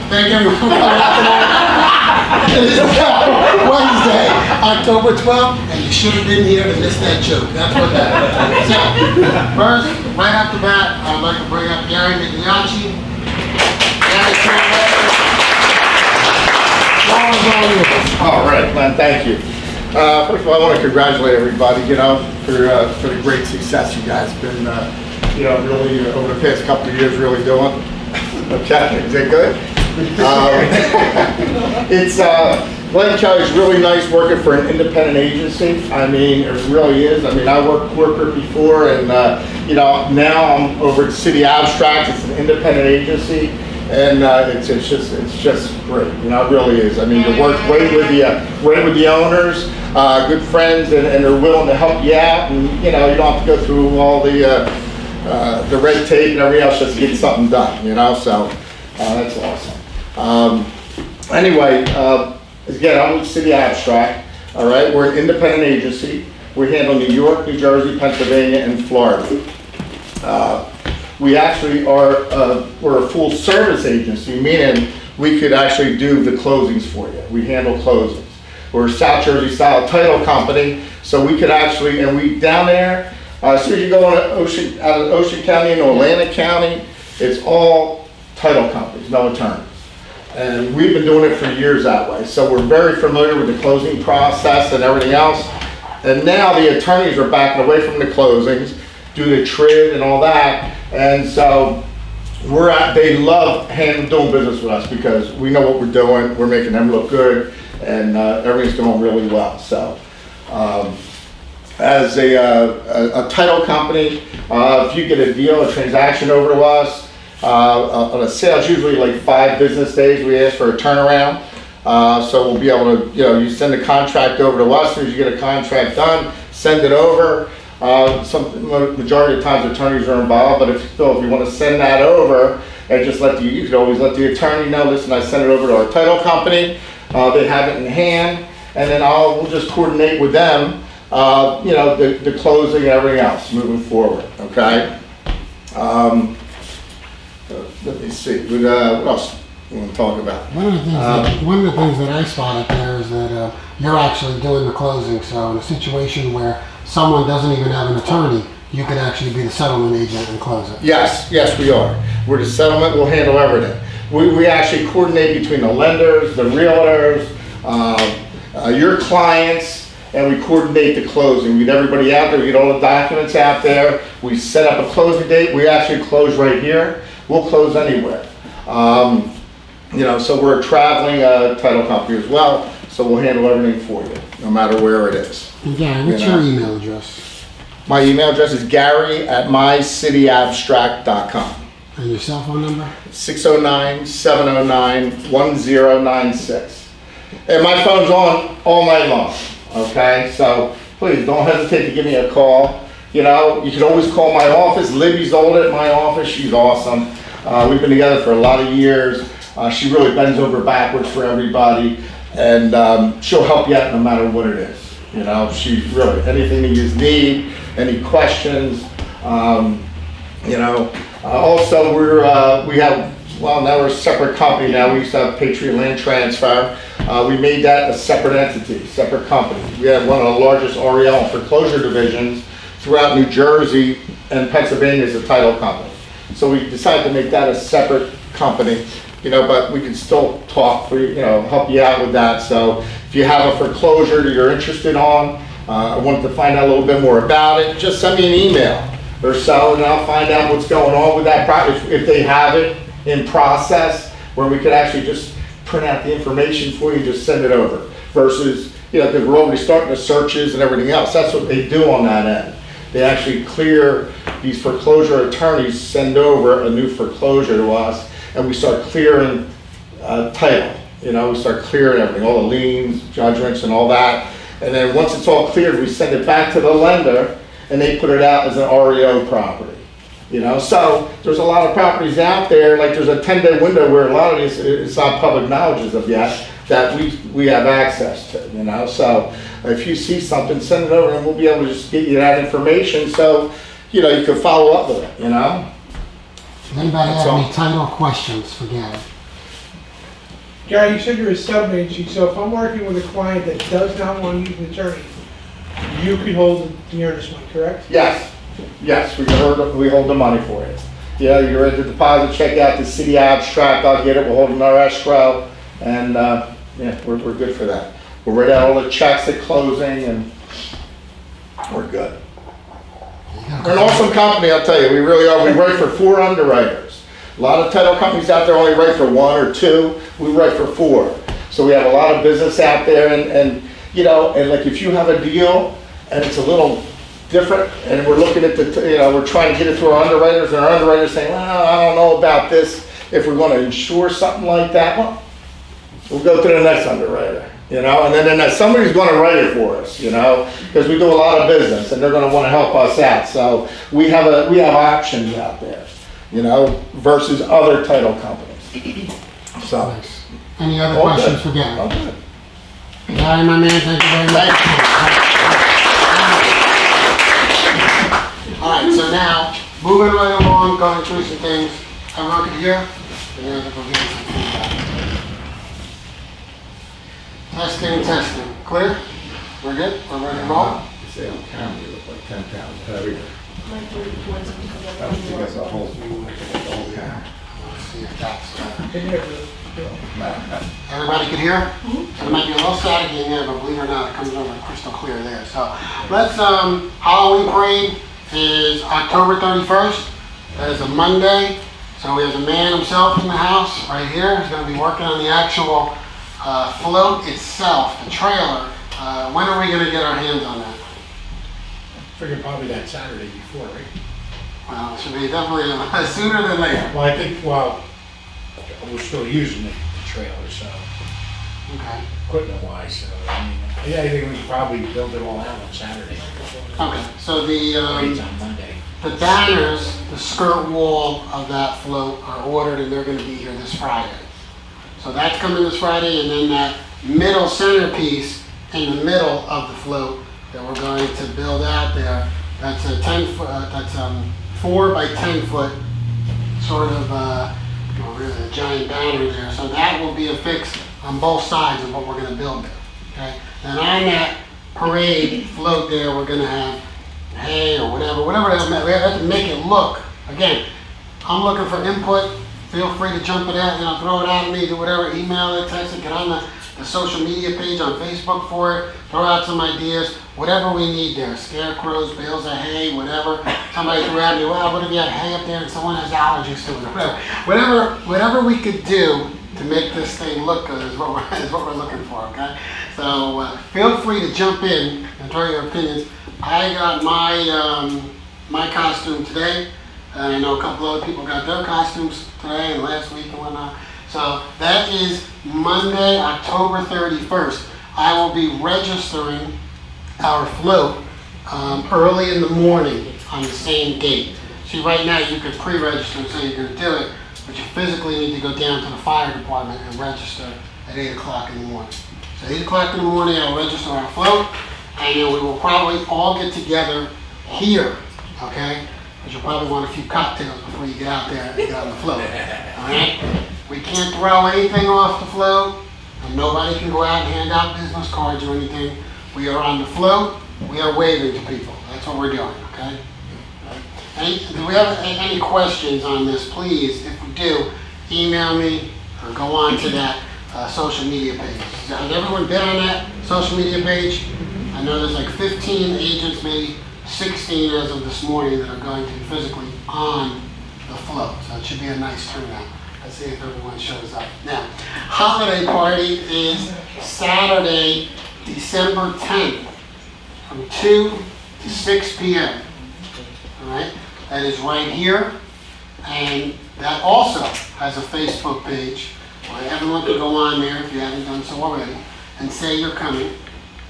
Thank everyone for coming out tonight. It is Wednesday, October 12th, and you should have been here to miss that joke. That's what that is. So, first, right off the bat, I'd like to bring up Gary Migliacci. All right, Glenn, thank you. First of all, I want to congratulate everybody, for the great success you guys have been, really over the past couple of years really doing. Okay, is that good? Glenn Kelly's really nice working for an independent agency. I mean, it really is. I mean, I worked corporate before, and now I'm over at City Abstract. It's an independent agency. And it's just great, it really is. I mean, to work right with the owners, good friends, and they're willing to help you out, and you don't have to go through all the red tape and everything else just to get something done, so that's awesome. Anyway, again, I'm with City Abstract, all right? We're an independent agency. We handle New York, New Jersey, Pennsylvania, and Florida. We actually are, we're a full service agency, meaning we could actually do the closings for you. We handle closings. We're a South Jersey style title company, so we could actually, and we down there, as soon as you go out of Ocean County into Atlantic County, it's all title companies, no attorneys. And we've been doing it for years that way. So we're very familiar with the closing process and everything else. And now the attorneys are backing away from the closings, do the TRID and all that. And so they love doing business with us because we know what we're doing, we're making them look good, and everything's going really well. So as a title company, if you get a deal, a transaction over to us, on a sale, it's usually like 5 business days we ask for a turnaround. So we'll be able to, you send the contract over to us, as soon as you get a contract done, send it over. Majority of times attorneys are involved, but if you want to send that over and just you could always let the attorney know, listen, I sent it over to our title company, they have it in hand, and then we'll just coordinate with them, the closing and everything else moving forward, okay? Let me see, what else you want to talk about? One of the things that I spotted there is that you're actually doing the closing, so in a situation where someone doesn't even have an attorney, you could actually be the settlement agent and close it. Yes, we are. We're the settlement, we'll handle everything. We actually coordinate between the lenders, the realtors, your clients, and we coordinate the closing. We get everybody out there, we get all the documents out there, we set up a closing date, we actually close right here. We'll close anywhere. So we're a traveling title company as well, so we'll handle everything for you, no matter where it is. And Gary, what's your email address? My email address is gary@mycityabstract.com. And your cell phone number? 609-709-1096. And my phone's on all night long, okay? So please don't hesitate to give me a call. You can always call my office. Libby's over at my office. She's awesome. We've been together for a lot of years. She really bends over backwards for everybody, and she'll help you out no matter what it is. She really, anything that you need, any questions. Also now we're a separate company now. We used to have Patriot Land Transfer. We made that a separate entity, separate company. We have one of the largest REL and foreclosure divisions throughout New Jersey and Pennsylvania as a title company. So we decided to make that a separate company, but we can still talk for you, help you out with that. So if you have a foreclosure that you're interested on, I wanted to find out a little bit more about it, just send me an email or so, and I'll find out what's going on with that project. If they have it in process, where we could actually just print out the information for you, just send it over, versus, because we're already starting the searches and everything else. That's what they do on that end. They actually clear, these foreclosure attorneys send over a new foreclosure to us, and we start clearing title. We start clearing everything, all the liens, judgments, and all that. And then once it's all cleared, we send it back to the lender, and they put it out as an REO property. So there's a lot of properties out there, like there's a 10-day window where a lot of these, it's not public knowledge as of yet, that we have access to, So if you see something, send it over, and we'll be able to just get you that information so, you can follow up with it, Does anybody have any title questions for Gary? Gary, you said you're a sub agency, so if I'm working with a client that does not want to use an attorney, you could hold the earnest money, correct? Yes, yes, we hold the money for it. Yeah, you're ready to deposit, check out the city abstract, I'll get it, we'll hold our escrow, and, yeah, we're good for that. We'll write out all the checks at closing, and we're good. We're an awesome company, I'll tell you, we really are. We write for 4 underwriters. A lot of title companies out there only write for 1 or 2, we write for 4. So we have a lot of business out there, and you know, and like if you have a deal, and it's a little different, and we're looking at we're trying to get it through our underwriters, and our underwriters saying, well, I don't know about this, if we're gonna insure something like that, well, we'll go to the next underwriter, you know, and then somebody's gonna write it for us, you know, because we do a lot of business, and they're gonna wanna help us out, so we have options out there, you know, versus other title companies. So. Any other All questions good. for Gary? All good. Gary, my man, thank you very much. All right, so now, moving right along, going through some things. Everyone can hear? And then we'll give you some feedback. Testing. Clear? We're good? We're ready to roll? You say on camera, you look like 10 pounds heavier. Let's see if that's everybody can hear? So there might be a little staticky in there, but believe it or not, it comes over crystal clear there. So let's, Halloween parade is October 31st. That is a Monday. So we have the man himself in the house right here. He's going to be working on the actual float itself, the trailer. When are we going to get our hands on that? Figured probably that Saturday before, right? Well, it should be definitely sooner than later. Well, I think, we're still using the trailer, so, Okay. equipment wise, so, I mean, yeah, I think we could probably build it all out on Saturday. Okay. So Parades on Monday. the banners, the skirt wall of that float are ordered and they're going to be here this Friday. So that's coming this Friday, and then that middle centerpiece in the middle of the float that we're going to build out there. That's a 10-foot. That's 4 by 10 foot sort of really a giant banner there. So that will be affixed on both sides of what we're going to build there. Okay. And on that parade float there, we're going to have hay or whatever. We have to make it look. Again, I'm looking for input. Feel free to jump it out, throw it out at me, do whatever, email it, text it, get on the social media page on Facebook for it, throw out some ideas, whatever we need there, scarecrows, bales of hay, whatever. Somebody threw at me, well, what if you have hay up there and someone has allergies to it, whatever we could do to make this thing look good is what we're looking for, okay? So feel free to jump in and throw your opinions. I got my costume today. And I know a couple other people got their costumes today and last week and whatnot. So that is Monday, October 31st. I will be registering our float early in the morning on the same date. See, right now you could pre-register and say you're going to do it, but you physically need to go down to the fire department and register at 8 o'clock in the morning. So 8 o'clock in the morning I'll register our float, and then we will probably all get together here, okay? Because you'll probably want a few cocktails before you get out there and get on the float. All right? We can't throw anything off the float, and nobody can go out and hand out business cards or anything. We are on the float. We are waving to people. That's what we're doing. Okay? Do we have any questions on this? Please, if we do, email me or go on to that social media page. Has everyone been on that social media page? I know there's like 15 agents, maybe 16 as of this morning, that are going to be physically on the float. So it should be a nice turnout. Let's see if everyone shows up. Now, holiday party is Saturday, December 10th from 2 to 6 p.m. All right? That is right here. And that also has a Facebook page where everyone can go on there if you haven't done so already and say you're coming.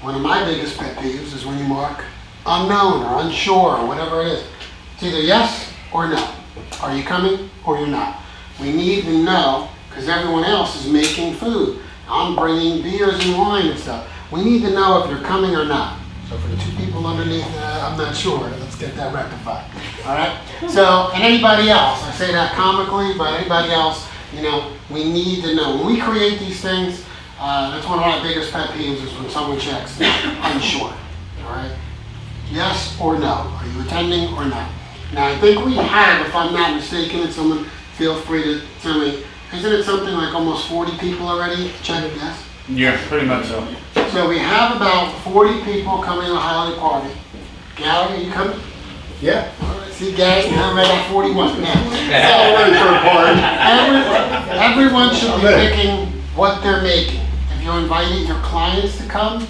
One of my biggest pet peeves is when you mark unknown or unsure or whatever it is. It's either yes or no. Are you coming or you're not? We need to know, because everyone else is making food. I'm bringing beers and wine and stuff. We need to know if you're coming or not. So for the 2 people underneath, I'm not sure. Let's get that rectified. All right? So, and anybody else, I say that comically, but anybody else, You know, we need to know. When we create these things, that's one of my biggest pet peeves is when someone checks unsure, all right? Yes or no? Are you attending or not? Now, I think we have, if I'm not mistaken, and someone feel free to tell me, isn't it something like almost 40 people already checked yes? Yeah, pretty much so. So we have about 40 people coming to the holiday party. Gary, are you coming? Yeah. All right, see, Gary, now I got 41 now. Ready for a party. Everyone should be picking what they're making. If you're inviting your clients to come,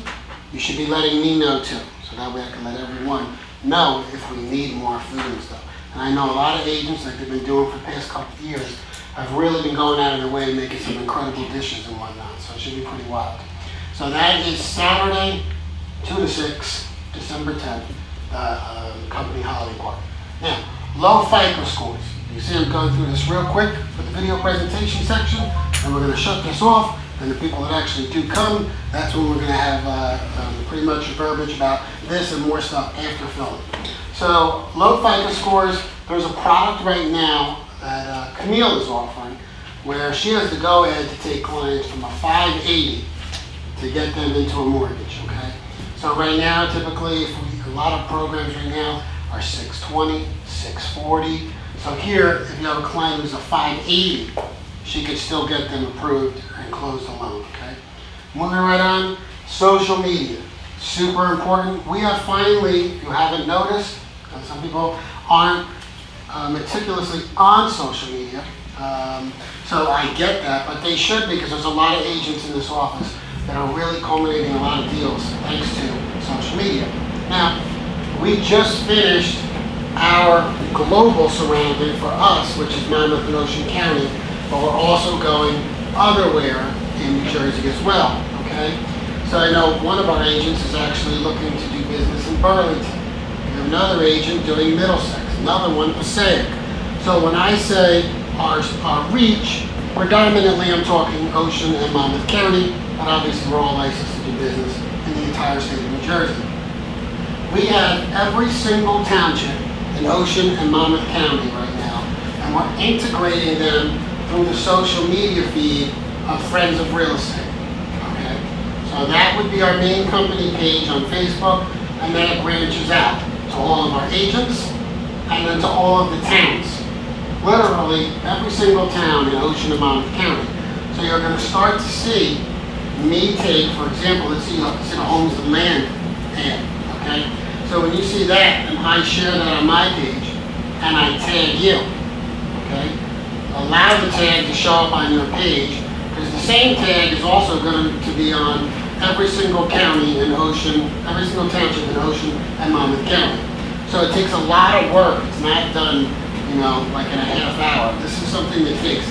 you should be letting me know too. So that way I can let everyone know if we need more food and stuff. And I know a lot of agents, like they've been doing for the past couple of years, have really been going out of their way and making some incredible dishes and whatnot. So it should be pretty wild. So that is Saturday, 2 to 6, December 10th, company holiday party. Now, low FICO scores. You see I'm going through this real quick for the video presentation section, and we're going to shut this off. And the people that actually do come, that's when we're going to have pretty much verbiage about this and more stuff after filming. So, low FICO scores, there's a product right now that Camille is offering where she has the go-ahead to take clients from a 580 to get them into a mortgage, okay? So right now, typically, a lot of programs right now are 620, 640. So here, if you have a client who's a 580, she could still get them approved and close the loan, okay? Moving right on, social media, super important. We have finally, if you haven't noticed, and some people aren't meticulously on social media, so I get that, but they should because there's a lot of agents in this office that are really culminating a lot of deals thanks to social media. Now, we just finished our global surrounding for us, which is Monmouth and Ocean County, but we're also going otherwhere in New Jersey as well, okay? So I know one of our agents is actually looking to do business in Burlington. We have another agent doing Middlesex, another one Passaic. So when I say our reach, predominantly I'm talking Ocean and Monmouth County, but obviously we're all licensed to do business in the entire state of New Jersey. We have every single township in Ocean and Monmouth County right now, and we're integrating them through the social media feed of Friends of Real Estate, okay? So that would be our main company page on Facebook, and then it branches out to all of our agents, and then to all of the towns. Literally, every single town in Ocean and Monmouth County. So you're gonna start to see me take, for example, let's see the homes and land ad, okay? So when you see that, and I share that on my page, and I tag you, okay? Allow the tag to show up on your page, because the same tag is also going to be on every single county in Ocean, every single township in Ocean and Monmouth County. So it takes a lot of work. It's not done, you know, like in a half hour. This is something that takes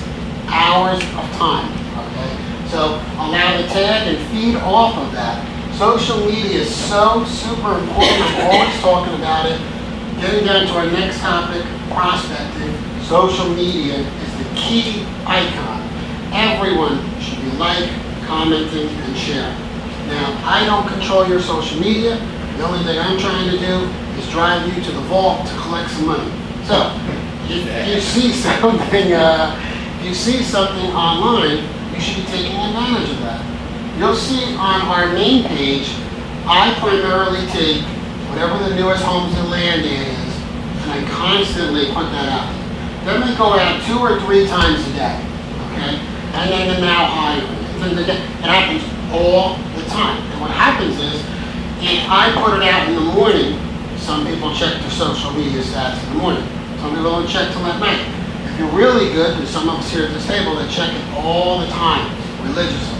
hours of time, okay? So allow the tag and feed off of that. Social media is so super important. I'm always talking about it. Getting down to our next topic, prospecting. Social media is the key icon. Everyone should be commenting, and sharing. Now, I don't control your social media. The only thing I'm trying to do is drive you to the vault to collect some money. So, if you see something online, you should be taking advantage of that. You'll see on our main page, I primarily take whatever the newest homes and land ad is, and I constantly put that out. Then they go out 2 or 3 times a day, okay? And then the now hiring. It happens all the time. And what happens is, if I put it out in the morning, some people check their social media stats in the morning. Some people don't check till at night. If you're really good, and some of us here at this table that check it all the time, religiously.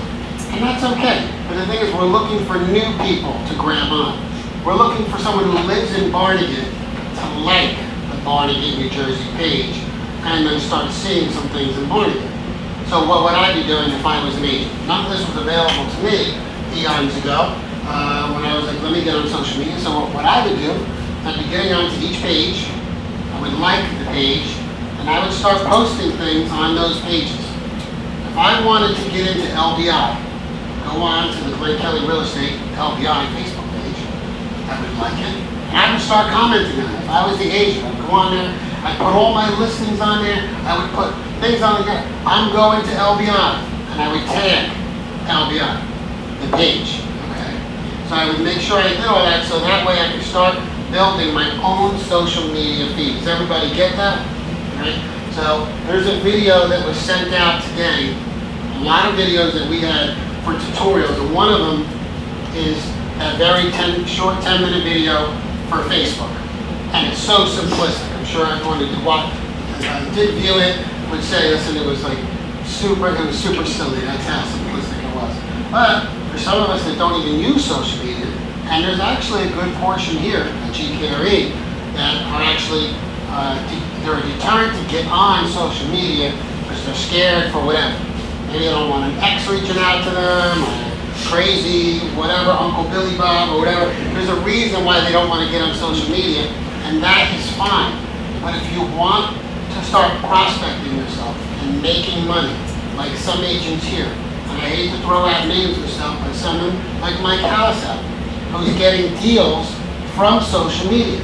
And that's okay. But the thing is, we're looking for new people to grab on. We're looking for someone who lives in Barnegat to like the Barnegat, New Jersey page, and then start seeing some things in Barnegat. So what would I be doing if I was an agent? None of this was available to me eons ago when I was like, let me get on social media. So what I would do, I'd be getting onto each page, I would like the page, and I would start posting things on those pages. If I wanted to get into LBI, go on to the Glenn Kelly Real Estate LBI Facebook page, I would like it, and I would start commenting on it. If I was the agent, I'd go on there, I'd put all my listings on there, I would put things on the I'm going to LBI, and I would tag LBI, the page, okay? So I would make sure I did all that, so that way I could start building my own social media feed. Does everybody get that? Right? So there's a video that was sent out today, a lot of videos that we had for tutorials, and one of them is a very short 10-minute video for Facebook. And it's so simplistic. I'm sure everyone who did view it would say, listen, it was super silly. That's how simplistic it was. But for some of us that don't even use social media, and there's actually a good portion here at GKRE that are actually, they're a deterrent to get on social media because they're scared for whatever. Maybe they don't want an ex reaching out to them, or crazy, whatever, Uncle Billy Bob, or whatever. There's a reason why they don't want to get on social media, and that is fine. But if you want to start prospecting yourself and making money, like some agents here, and I hate to throw out names and stuff, but someone like Mike Hallisell, who's getting deals from social media.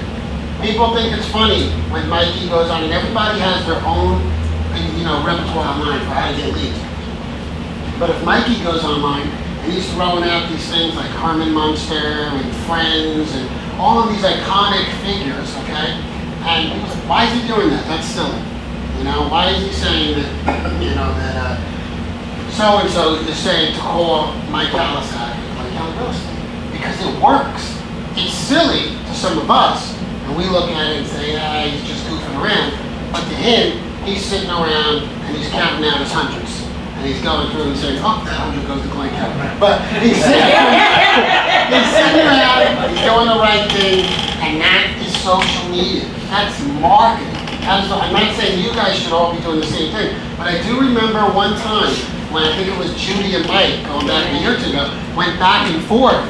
People think it's funny when Mikey goes on, and everybody has their own, repertoire online for how to get leads. But if Mikey goes online and he's throwing out these things like Herman Munster and Friends and all of these iconic figures, okay? And people say, why is he doing that? That's silly. Why is he saying that, so-and-so is saying to call Mike Hallisell like real estate? Because it works. It's silly to some of us, and we look at it and say, he's just goofing around. But to him, he's sitting around and he's counting out his hundreds. And he's going through and saying, oh, that 100 goes to Glen Kelly. But he's sitting around, he's doing the right thing, and that is social media. That's marketing. I'm not saying you guys should all be doing the same thing, but I do remember one time when I think it was Judy and Mike, going back a year or two ago, went back and forth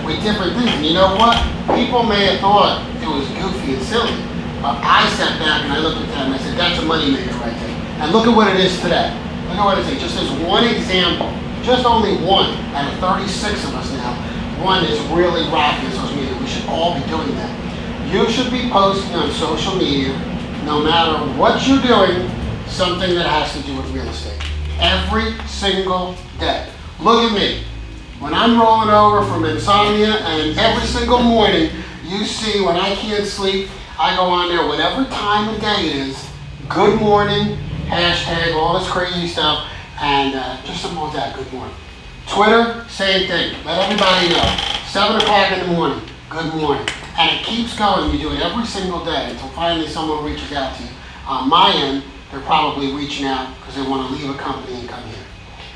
with different things. And you know what? People may have thought it was goofy and silly, but I sat back and I looked at them and I said, that's a moneymaker right there. And look at what it is today. Look at what it is. Just as one example, just only one out of 36 of us now, one is really rocking social media. We should all be doing that. You should be posting on social media, no matter what you're doing, something that has to do with real estate. Every single day. Look at me. When I'm rolling over from insomnia, and every single morning, you see when I can't sleep, I go on there, whatever time of day it is, good morning, hashtag, all this crazy stuff, and just something like that, good morning. Twitter, same thing. Let everybody know. 7 o'clock in the morning, good morning. And it keeps going. You do it every single day until finally someone reaches out to you. On my end, they're probably reaching out because they want to leave a company and come here.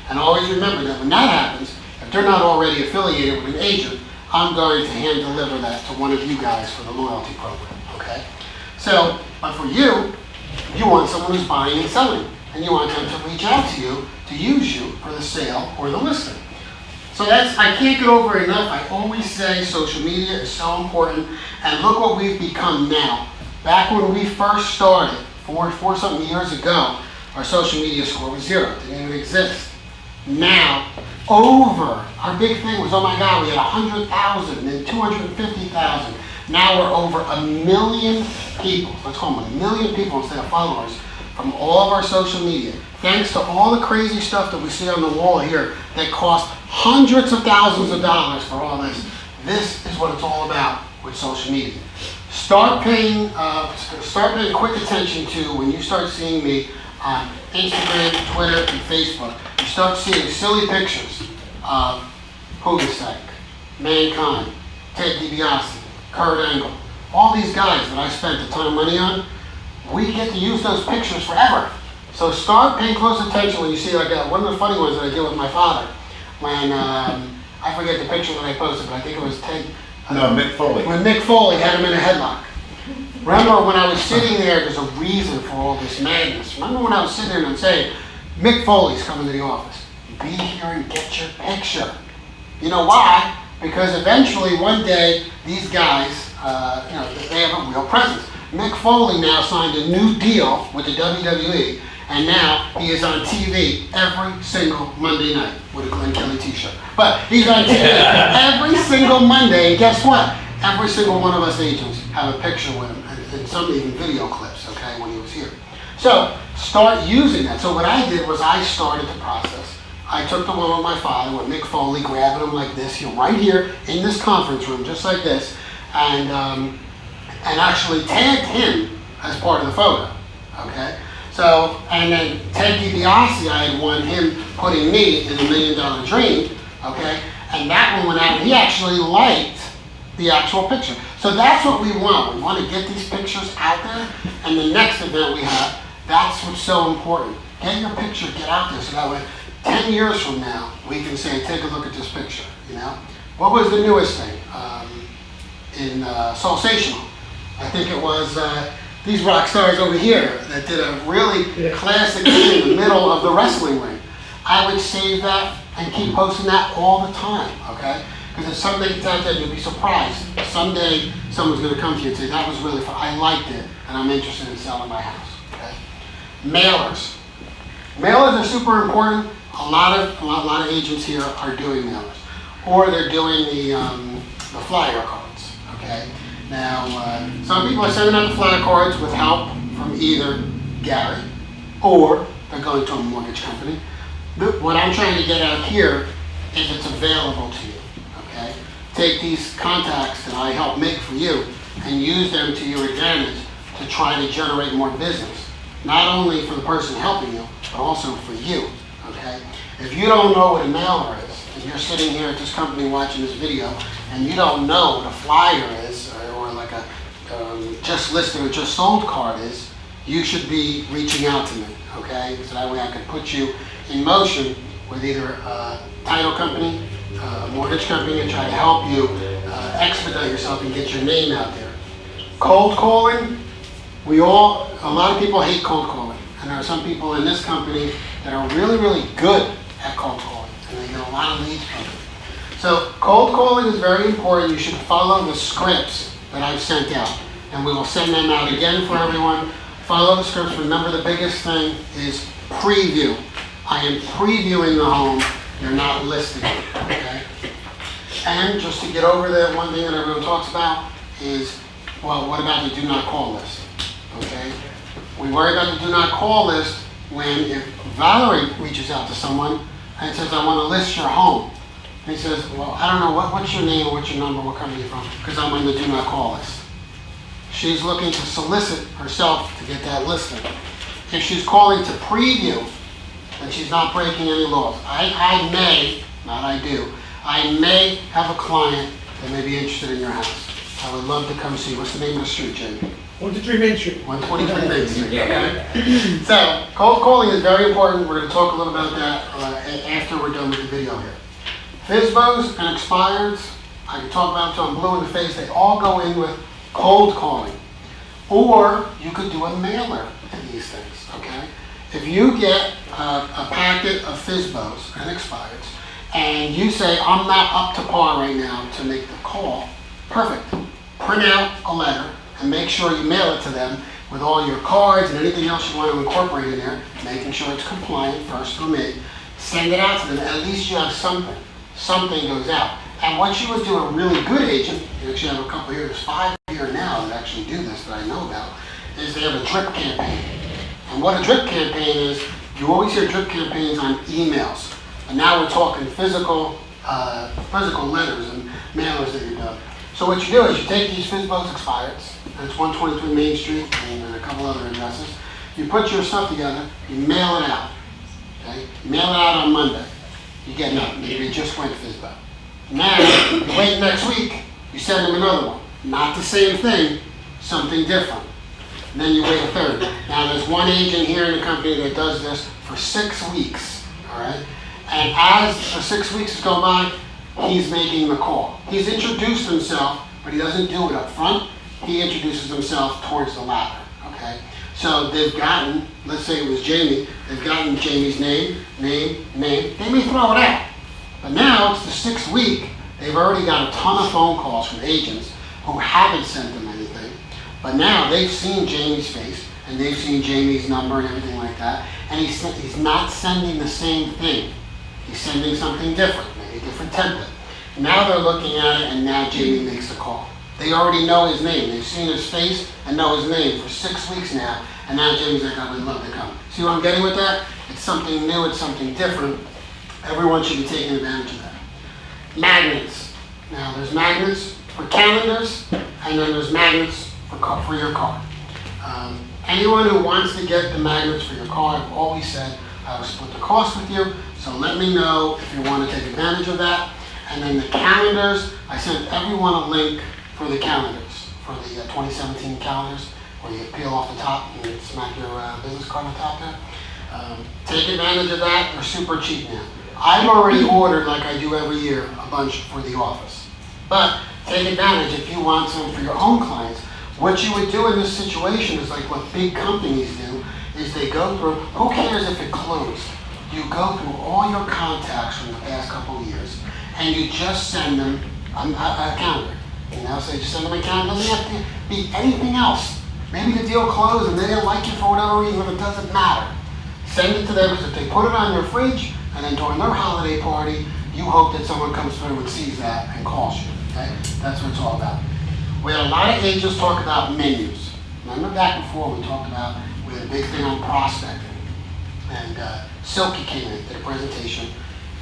And always remember that when that happens, if they're not already affiliated with an agent, I'm going to hand deliver that to one of you guys for the loyalty program, okay? So, but for you, you want someone who's buying and selling, and you want them to reach out to you to use you for the sale or the listing. So I can't get over it enough. I always say social media is so important, and look what we've become now. Back when we first started, four something years ago, our social media score was 0, didn't even exist. Now, our big thing was, oh my God, we had 100,000 and 250,000. Now we're over 1 million people, let's call them 1 million people instead of followers, from all of our social media. Thanks to all the crazy stuff that we see on the wall here that cost hundreds of thousands of dollars for all this. This is what it's all about with social media. Start paying quick attention to when you start seeing me on Instagram, Twitter, and Facebook. You start seeing silly pictures of Hoogenstein, Mankind, Ted DiBiase, Kurt Angle, all these guys that I spent a ton of money on. We get to use those pictures forever. So start paying close attention when you see one of the funny ones that I did with my father. When, I forget the picture that I posted, but I think it was Ted. Mick Foley. When Mick Foley had him in a headlock. Remember when I was sitting there's a reason for all this madness. Remember when I was sitting there and I'm saying, Mick Foley's coming to the office. Be here and get your picture. You know why? Because eventually one day, these guys, they have a real presence. Mick Foley now signed a new deal with the WWE, and now he is on TV every single Monday night with a Glen Kelly t-shirt. But he's on TV every single Monday, and guess what? Every single one of us agents have a picture with him, and some even video clips, okay, when he was here. So start using that. So what I did was I started the process. I took the one with my father, with Mick Foley, grabbing him like this, right here in this conference room, just like this, and actually tagged him as part of the photo. Okay. So, and then Ted DiBiase, I had won him putting me in the $1 Million Dream, okay? And that one went out, and he actually liked the actual picture. So that's what we want. We want to get these pictures out there, and the next event we have, that's what's so important. Get your picture, get out there, so that way, 10 years from now, we can say, take a look at this picture, you know? What was the newest thing? In Sensational. I think it was, these rock stars over here that did a really classic thing in the middle of the wrestling ring. I would save that and keep posting that all the time, okay? Because if something gets out there, you'll be surprised. Someday, someone's gonna come to you and say, that was really fun, I liked it, and I'm interested in selling my house, okay? Mailers. Mailers are super important. A lot of agents here are doing mailers. Or they're doing the flyer cards, okay? Now, some people are sending out the flyer cards with help from either Gary or they're going to a mortgage company. What I'm trying to get out here is it's available to you, okay? Take these contacts that I help make for you and use them to your advantage to try to generate more business. Not only for the person helping you, but also for you, okay? If you don't know what a mailer is, and you're sitting here at this company watching this video, and you don't know what a flyer is, or like a just listed or just sold card is, you should be reaching out to me, okay? So that way I can put you in motion with either a title company, a mortgage company, and try to help you expedite yourself and get your name out there. Cold calling, a lot of people hate cold calling, and there are some people in this company that are really, really good at cold calling, and they get a lot of leads from it. So cold calling is very important. You should follow the scripts that I've sent out, and we will send them out again for everyone. Follow the scripts. Remember, the biggest thing is preview. I am previewing the home. You're not listing it, okay? And just to get over that, one thing that everyone talks about is, well, what about the do not call list, okay? We worry about the do not call list when if Valerie reaches out to someone and says, I want to list your home. And he says, well, I don't know, what's your name or what's your number, what company you're from? Because I'm on the do not call list. She's looking to solicit herself to get that listing. If she's calling to preview, then she's not breaking any laws. I may have a client that may be interested in your house. I would love to come see. What's the name of the street, Jamie? 123 Main Street. 123 Main Street, okay? So, cold calling is very important. We're going to talk a little about that after we're done with the video here. FSBOs and expireds, I can talk about them until I'm blue in the face. They all go in with cold calling. Or you could do a mailer to these things, okay? If you get a packet of FSBOs and expireds, and you say, I'm not up to par right now to make the call, perfect. Print out a letter and make sure you mail it to them with all your cards and anything else you want to incorporate in there, making sure it's compliant first through me. Send it out to them. At least you have something. Something goes out. And what you would do, a really good agent, you actually have a couple here, there's 5 here now that actually do this that I know about, is they have a drip campaign. And what a drip campaign is, you always hear drip campaigns on emails. And now we're talking physical letters and mailers that you're doing. So what you do is you take these FSBOs expireds, and it's 123 Main Street and a couple other addresses. You put your stuff together, you mail it out. Okay? You mail it out on Monday. You get nothing. You just went FSBO. Now, you wait next week, you send them another one. Not the same thing, something different. And then you wait a third. Now, there's one agent here in the company that does this for 6 weeks, all right? And as the 6 weeks has gone by, he's making the call. He's introduced himself, but he doesn't do it up front. He introduces himself towards the ladder, okay? So they've gotten, let's say it was Jamie, they've gotten Jamie's name. They may throw it out. But now it's the 6th week, they've already got a ton of phone calls from agents who haven't sent them anything. But now they've seen Jamie's face, and they've seen Jamie's number and everything like that, and he's not sending the same thing. He's sending something different, maybe a different template. Now they're looking at it, and now Jamie makes the call. They already know his name. They've seen his face and know his name for 6 weeks now, And now Jamie's like, I would love to come. See what I'm getting with that? It's something new, it's something different. Everyone should be taking advantage of that. Magnets. Now there's magnets for calendars, and then there's magnets for your car. Anyone who wants to get the magnets for your car, I've always said I will split the cost with you, so let me know if you want to take advantage of that. And then the calendars, I sent everyone a link for the calendars, for the 2017 calendars, where you peel off the top and you smack your business card on top there. Take advantage of that, they're super cheap now. I've already ordered, like I do every year, a bunch for the office. But take advantage if you want some for your own clients. What you would do in this situation is like what big companies do, is they go through, who cares if it closed? You go through all your contacts from the past couple of years, and you just send them a calendar. You know, so you just send them a calendar. It doesn't have to be anything else. Maybe the deal closed and they didn't like it for whatever reason, it doesn't matter. Send it to them, because if they put it on your fridge, and then during their holiday party, you hope that someone comes through and sees that and calls you, okay? That's what it's all about. We had a lot of agents talk about menus. Remember back before we talked about, we had a big thing on prospecting. And Silky came in, did a presentation,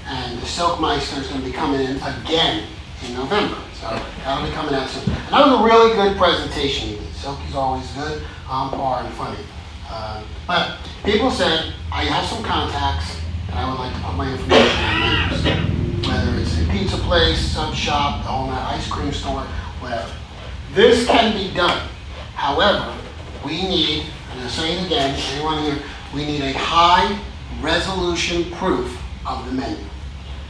and the Silk Meister is going to be coming in again in November. So that'll be coming out soon. And that was a really good presentation he did. Silky's always good, on par and funny. But people said, I have some contacts, and I would like to put my information on menus. Whether it's a pizza place, sub shop, the whole night ice cream store, whatever. This can be done. However, we need, and I'll say it again, anyone here, we need a high resolution proof of the menu.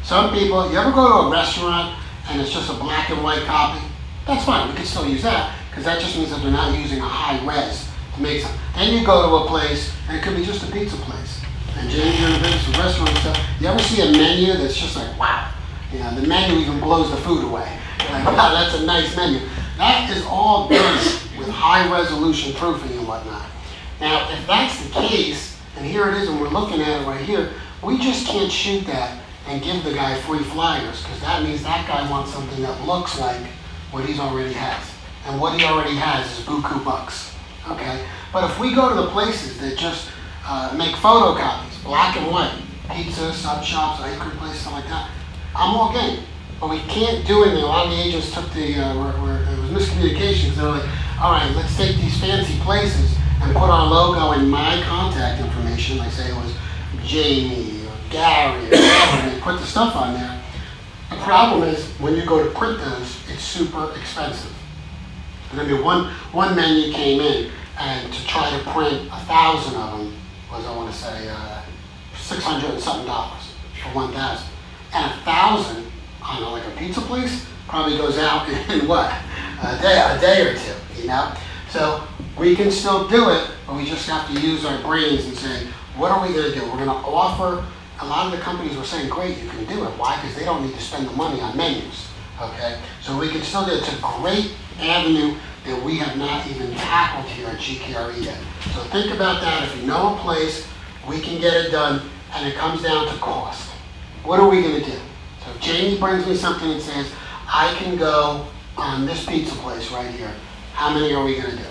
Some people, you ever go to a restaurant and it's just a black and white copy? That's fine, we can still use that, because that just means that they're not using a high res to make something. Then you go to a place, and it could be just a pizza place. And James, you're in a business, a restaurant and stuff, you ever see a menu that's just like, wow. You know, the menu even blows the food away. You're like, wow, that's a nice menu. That is all done with high resolution proofing and whatnot. Now, if that's the case, and here it is, and we're looking at it right here, we just can't shoot that and give the guy free flyers, because that means that guy wants something that looks like what he already has. And what he already has is buku bucks, okay? But if we go to the places that just make photocopies, black and white, pizza, sub shops, ice cream places, stuff like that, I'm all game. But we can't do anything. A lot of the agents took the, it was miscommunications. They were like, all right, let's take these fancy places and put our logo and my contact information, like say it was Jamie or Gary or whatever, and they put the stuff on there. The problem is, when you go to print those, it's super expensive. And I mean, one menu came in, and to try to print 1,000 of them was, I want to say, $600 and something for 1,000. And 1,000 on like a pizza place probably goes out in what? A day or two, you know? So we can still do it, but we just have to use our brains and say, what are we going to do? We're going to offer, a lot of the companies were saying, great, you can do it. Why? Because they don't need to spend the money on menus, okay? So we can still do it. It's a great avenue that we have not even tackled here at GKRE yet. So think about that. If you know a place, we can get it done, and it comes down to cost. What are we going to do? So if Jamie brings me something and says, I can go on this pizza place right here, how many are we going to do?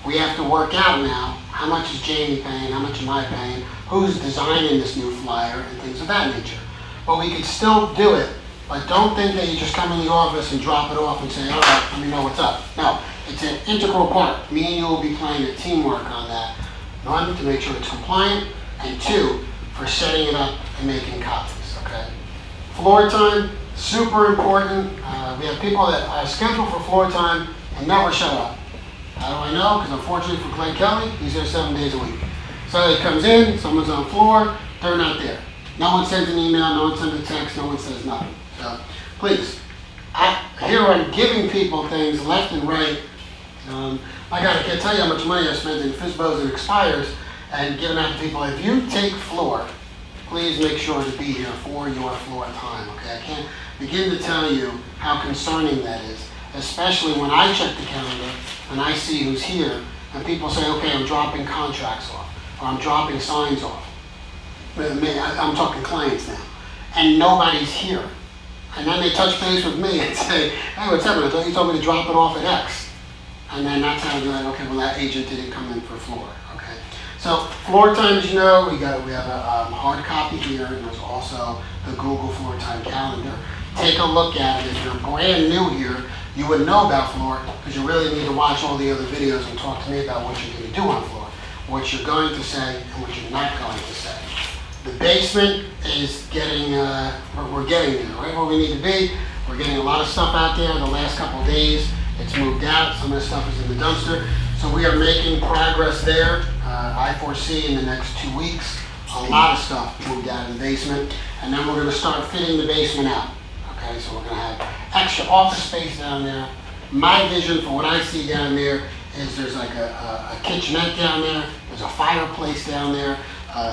We have to work out now, how much is Jamie paying, how much am I paying, who's designing this new flyer, and things of that nature. But we can still do it, but don't think that you just come in the office and drop it off and say, all right, let me know what's up. No, it's an integral part. Me and you will be playing a teamwork on that. One, to make sure it's compliant, and two, for setting it up and making copies, okay? Floor time, super important. We have people that are scheduled for floor time and never show up. How do I know? Because unfortunately for Clay Kelly, he's there 7 days a week. So he comes in, someone's on floor, they're not there. No one sends an email, no one sends a text, no one says nothing. So please, here I'm giving people things left and right. I can't tell you how much money I spent in FISBOs and expires and giving out to people. If you take floor, please make sure to be here for your floor time, okay? I can't begin to tell you how concerning that is, especially when I check the calendar and I see who's here, and people say, okay, I'm dropping contracts off, or I'm dropping signs off. I'm talking clients now, and nobody's here. And then they touch base with me and say, hey, what's happening? I thought you told me to drop it off at X. And then that's how they're like, okay, well, that agent didn't come in for floor, okay? So floor times, you know, we have a hard copy here, and there's also the Google floor time calendar. Take a look at it. If you're brand new here, you wouldn't know about floor because you really need to watch all the other videos and talk to me about what you're going to do on floor, what you're going to say, and what you're not going to say. The basement is getting, we're getting there, right where we need to be. We're getting a lot of stuff out there the last couple of days. It's moved out. Some of the stuff is in the dumpster. So we are making progress there. I foresee in the next 2 weeks, a lot of stuff moved out of the basement. And then we're going to start fitting the basement out. Okay, so we're going to have extra office space down there. My vision for what I see down there is there's like a kitchenette down there. There's a fireplace down there.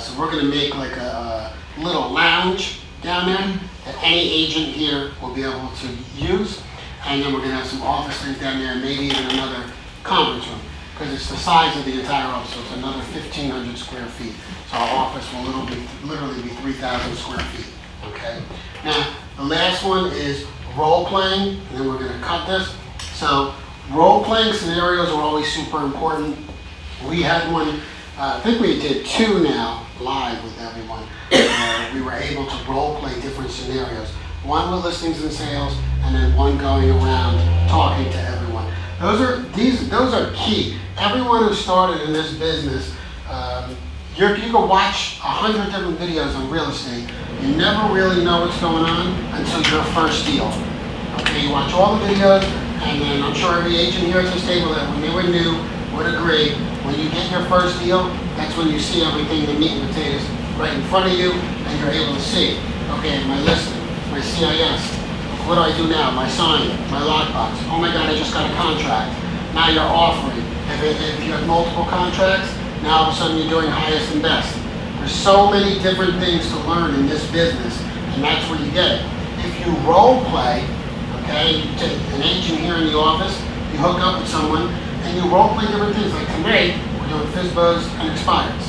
So we're going to make like a little lounge down there that any agent here will be able to use. And then we're going to have some office things down there, and maybe even another conference room, because it's the size of the entire office, so it's another 1,500 square feet. So our office will literally be 3,000 square feet, okay? Now, the last one is role-playing, and then we're going to cut this. So role-playing scenarios are always super important. We had one, I think we did 2 now, live with everyone. We were able to role-play different scenarios. One with listings and sales, and then one going around talking to everyone. Those are key. Everyone who started in this business, you can watch 100 different videos on real estate. You never really know what's going on until your first deal. Okay, you watch all the videos, and then I'm sure every agent here at this table that when they were new would agree, when you get your first deal, that's when you see everything, the meat and potatoes, right in front of you, and you're able to see, okay, my listing, my CIS, what do I do now? My sign, my lockbox. Oh my God, I just got a contract. Now you're offering. If you have multiple contracts, now all of a sudden you're doing highest and best. There's so many different things to learn in this business, and that's where you get it. If you role play, okay, you take an agent here in the office, you hook up with someone, and you role play different things. Like tonight, we're doing FSBOs and expires.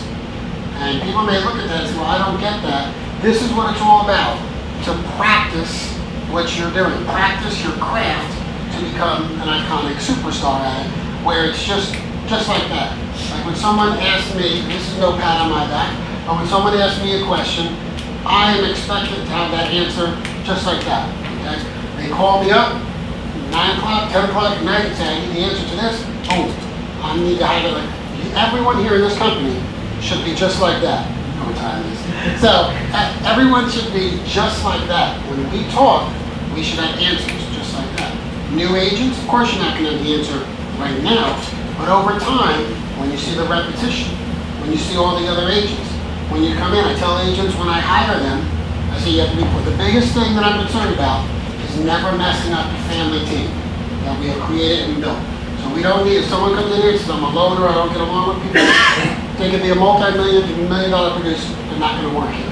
And people may look at that and say, well, I don't get that. This is what it's all about. To practice what you're doing. Practice your craft to become an iconic superstar at it, where it's just like that. Like when someone asks me, this is no pat on my back, but when someone asks me a question, I am expected to have that answer just like that. Okay? They call me up, 9 o'clock, 10 o'clock at night, and say, I need the answer to this. Boom. I need to have it like, everyone here in this company should be just like that. What time it is. So everyone should be just like that. When we talk, we should have answers just like that. New agents, of course you're not going to have the answer right now, but over time, when you see the repetition, when you see all the other agents, when you come in, I tell agents when I hire them, I say you have to be, the biggest thing that I'm concerned about is never messing up your family team that we have created and built. So we don't need, if someone comes in here and says I'm a loader, I don't get along with people, they could be a multi-million, $1 million producer, they're not going to work here.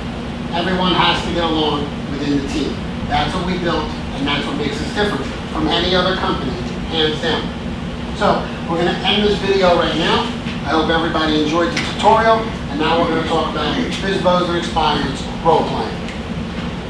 Everyone has to get along within the team. That's what we built, and that's what makes us different from any other company, hands down. So we're going to end this video right now. I hope everybody enjoyed the tutorial, and now we're going to talk about FSBOs and expireds role playing.